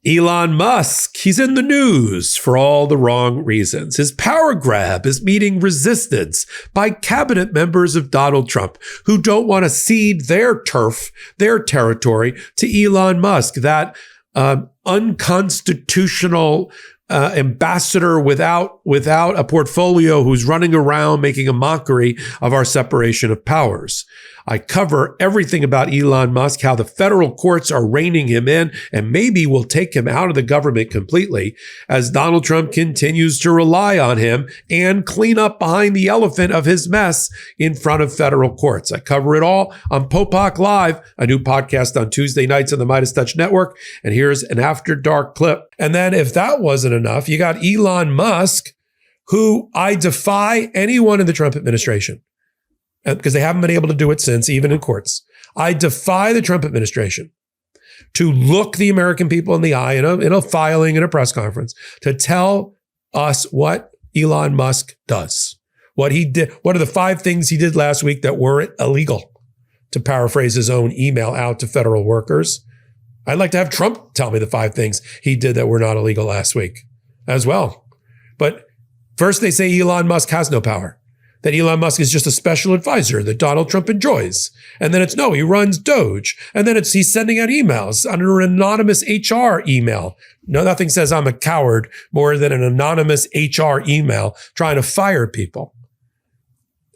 Elon Musk, he's in the news for all the wrong reasons. His power grab is meeting resistance by cabinet members of Donald Trump who don't want to cede their turf, their territory to Elon Musk, that unconstitutional ambassador without a portfolio who's running around making a mockery of our separation of powers. I cover everything about Elon Musk, how the federal courts are reining him in, and maybe will take him out of the government completely as Donald Trump continues to rely on him and clean up behind the elephant of his mess in front of federal courts. I cover it all on Popok Live, a new podcast on Tuesday nights on the Midas Touch Network. And here's an After Dark clip. And then if that wasn't enough, you got Elon Musk, who I defy anyone in the Trump administration, because they haven't been able to do it since, even in courts. I defy the Trump administration to look the American people in the eye in a filing, in a press conference, to tell us what Elon Musk does, what he did. What are the 5 things he did last week that weren't illegal, to paraphrase his own email out to federal workers. I'd like to have Trump tell me the 5 things he did that were not illegal last week as well. But first they say Elon Musk has no power, that Elon Musk is just a special advisor that Donald Trump enjoys. And then it's no, he runs DOGE. And then it's he's sending out emails under an anonymous HR email. No, nothing says I'm a coward more than an anonymous HR email trying to fire people.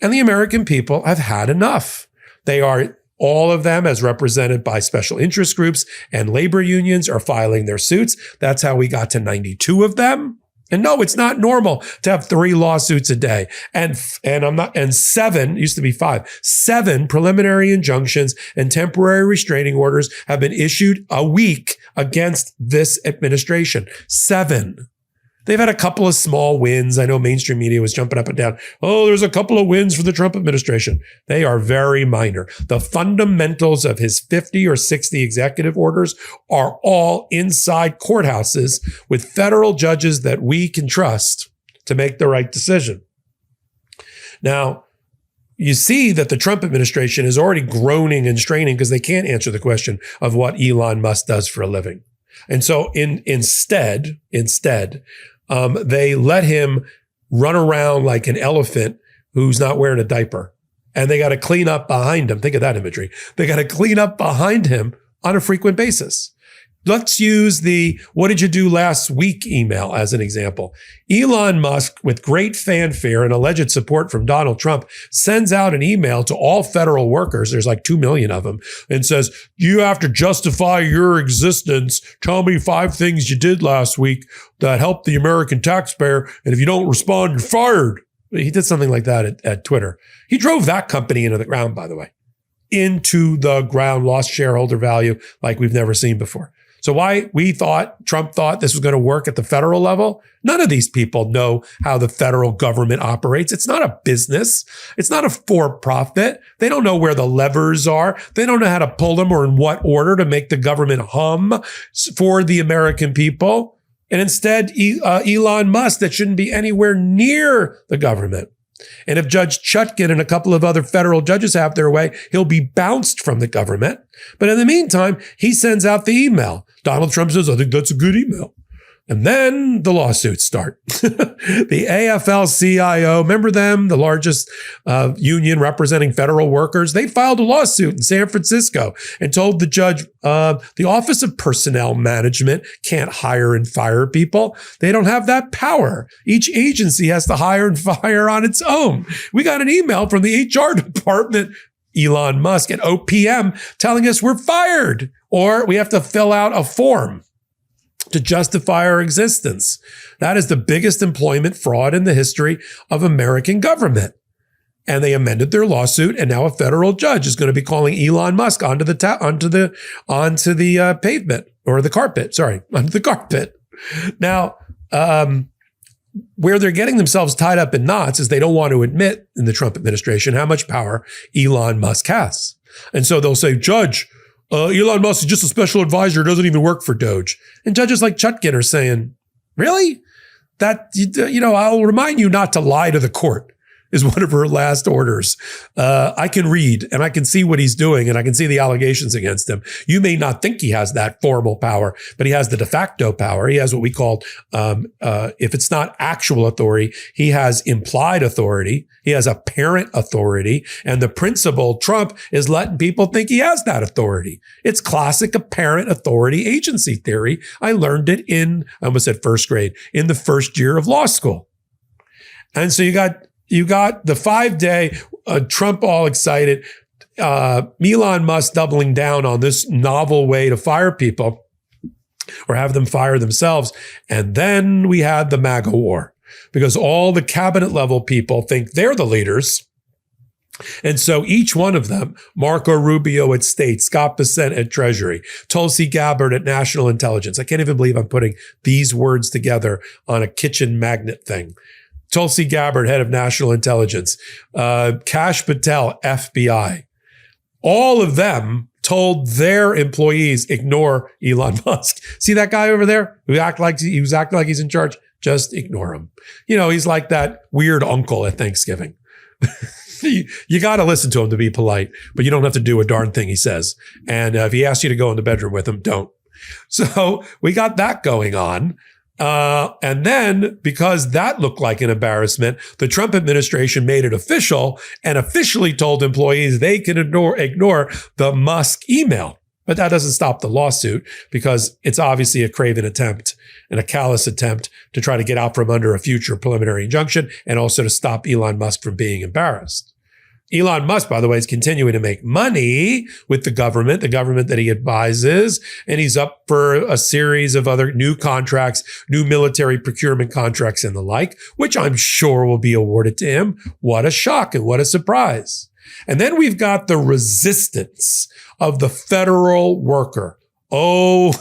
And the American people have had enough. They are, all of them, as represented by special interest groups and labor unions, are filing their suits. That's how we got to 92 of them. And no, it's not normal to have 3 lawsuits a day. And 7, used to be 5, 7 preliminary injunctions and temporary restraining orders have been issued a week against this administration. 7. They've had a couple of small wins. I know mainstream media was jumping up and down. Oh, there's a couple of wins for the Trump administration. They are very minor. The fundamentals of his 50 or 60 executive orders are all inside courthouses with federal judges that we can trust to make the right decision. Now, you see that the Trump administration is already groaning and straining because they can't answer the question of what Elon Musk does for a living. And so instead, they let him run around like an elephant who's not wearing a diaper. And they got to clean up behind him. Think of that imagery. They got to clean up behind him on a frequent basis. Let's use the "what did you do last week" email as an example. Elon Musk, with great fanfare and alleged support from Donald Trump, sends out an email to all federal workers. There's like 2 million of them, and says, you have to justify your existence. Tell me 5 things you did last week that helped the American taxpayer. And if you don't respond, you're fired. He did something like that at Twitter. He drove that company into the ground, by the way, into the ground, lost shareholder value like we've never seen before. So why Trump thought this was going to work at the federal level? None of these people know how the federal government operates. It's not a business. It's not a for-profit. They don't know where the levers are. They don't know how to pull them or in what order to make the government hum for the American people. And instead, Elon Musk, that shouldn't be anywhere near the government. And if Judge Chutkin and a couple of other federal judges have their way, he'll be bounced from the government. But in the meantime, he sends out the email. Donald Trump says, I think that's a good email. And then the lawsuits start. The AFL-CIO, remember them, the largest union representing federal workers? They filed a lawsuit in San Francisco and told the judge, the Office of Personnel Management can't hire and fire people. They don't have that power. Each agency has to hire and fire on its own. We got an email from the HR department, Elon Musk at OPM, telling us we're fired, or we have to fill out a form to justify our existence. That is the biggest employment fraud in the history of American government. And they amended their lawsuit, and now a federal judge is going to be calling Elon Musk onto the pavement or the carpet. Onto the carpet. Now, where they're getting themselves tied up in knots is they don't want to admit in the Trump administration how much power Elon Musk has. And so they'll say, Judge, Elon Musk is just a special advisor, doesn't even work for DOGE. And judges like Chutkin are saying, really? That, I'll remind you not to lie to the court. is one of her last orders. I can read and I can see what he's doing and I can see the allegations against him. You may not think he has that formal power, but he has the de facto power. He has what we call, if it's not actual authority, he has implied authority. He has apparent authority. And the principal, Trump, is letting people think he has that authority. It's classic apparent authority agency theory. I learned it I almost said first grade, in the first year of law school. And so you got the 5-day, Trump all excited, Elon Musk doubling down on this novel way to fire people or have them fire themselves. And then we had the MAGA war because all the cabinet level people think they're the leaders. And so each one of them, Marco Rubio at State, Scott Bessent at Treasury, Tulsi Gabbard at National Intelligence. I can't even believe I'm putting these words together on a kitchen magnet thing. Tulsi Gabbard, head of National Intelligence, Kash Patel, FBI. All of them told their employees, ignore Elon Musk. See that guy over there who acting like he's in charge? Just ignore him. He's like that weird uncle at Thanksgiving. You got to listen to him to be polite, but you don't have to do a darn thing he says. And if he asks you to go in the bedroom with him, don't. So we got that going on. And then, because that looked like an embarrassment, the Trump administration made it official and officially told employees they can ignore the Musk email. But that doesn't stop the lawsuit because it's obviously a craven attempt and a callous attempt to try to get out from under a future preliminary injunction and also to stop Elon Musk from being embarrassed. Elon Musk, by the way, is continuing to make money with the government that he advises, and he's up for a series of other new contracts, new military procurement contracts and the like, which I'm sure will be awarded to him. What a shock and what a surprise. And then we've got the resistance of the federal worker. Oh,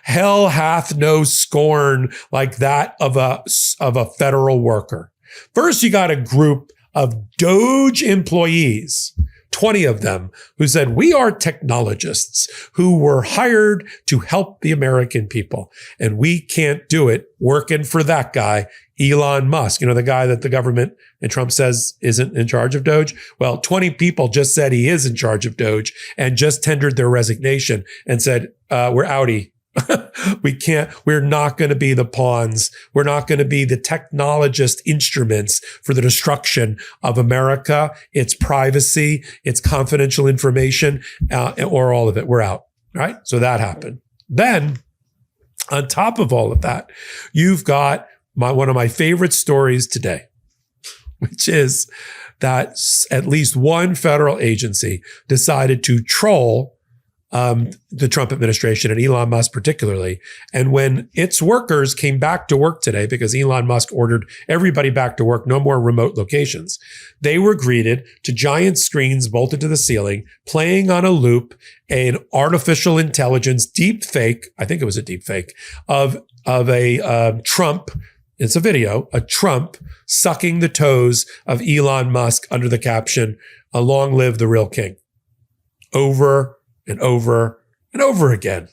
hell hath no scorn like that of a federal worker. First, you got a group of DOGE employees, 20 of them, who said, we are technologists who were hired to help the American people. And we can't do it working for that guy, Elon Musk, the guy that the government and Trump says isn't in charge of DOGE. Well, 20 people just said he is in charge of DOGE and just tendered their resignation and said, we're outie. We're not going to be the pawns. We're not going to be the technologist instruments for the destruction of America, its privacy, its confidential information, or all of it. We're out. Right? So that happened. Then on top of all of that, you've got one of my favorite stories today, which is that at least one federal agency decided to troll the Trump administration and Elon Musk particularly. And when its workers came back to work today, because Elon Musk ordered everybody back to work, no more remote locations, they were greeted to giant screens bolted to the ceiling, playing on a loop, an artificial intelligence deep fake, I think it was a deep fake, of a Trump. It's a video, a Trump sucking the toes of Elon Musk under the caption, "Long live the real king." Over and over and over again.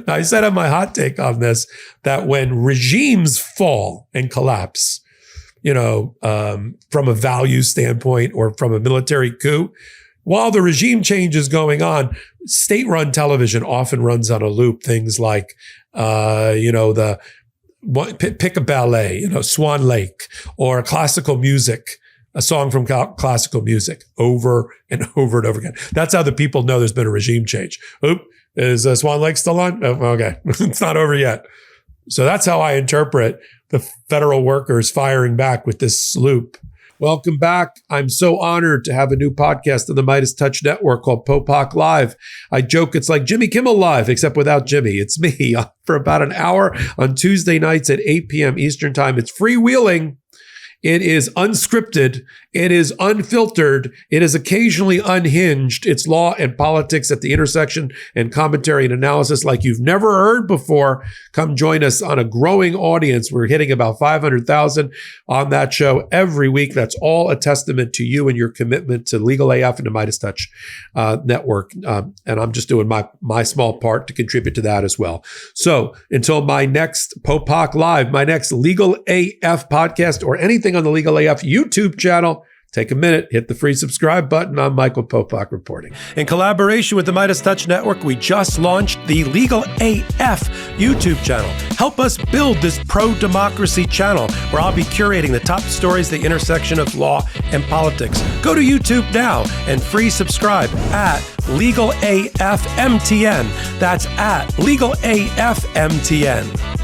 Now, I said on my hot take on this that when regimes fall and collapse, from a value standpoint or from a military coup, while the regime change is going on, state-run television often runs on a loop. Things like, pick a ballet, Swan Lake, or classical music, a song from classical music over and over and over again. That's how the people know there's been a regime change. Oop, is Swan Lake still on? Oh, okay, it's not over yet. So that's how I interpret the federal workers firing back with this loop. Welcome back. I'm so honored to have a new podcast on the Midas Touch Network called Popok Live. I joke it's like Jimmy Kimmel Live, except without Jimmy. It's me for about an hour on Tuesday nights at 8 p.m. Eastern Time. It's freewheeling. It is unscripted It is unfiltered. It is occasionally unhinged. It's law and politics at the intersection and commentary and analysis like you've never heard before. Come join us on a growing audience. We're hitting about 500,000 on that show every week. That's all a testament to you and your commitment to Legal AF and the Midas Touch network. And I'm just doing my small part to contribute to that as well. So until my next Popok Live, my next Legal AF podcast, or anything on the Legal AF YouTube channel, take a minute, hit the free subscribe button. I'm Michael Popok reporting. In collaboration with the Midas Touch Network, we just launched the Legal AF YouTube channel. Help us build this pro-democracy channel where I'll be curating the top stories at the intersection of law and politics. Go to YouTube now and free subscribe at Legal AF MTN. That's at Legal AF MTN.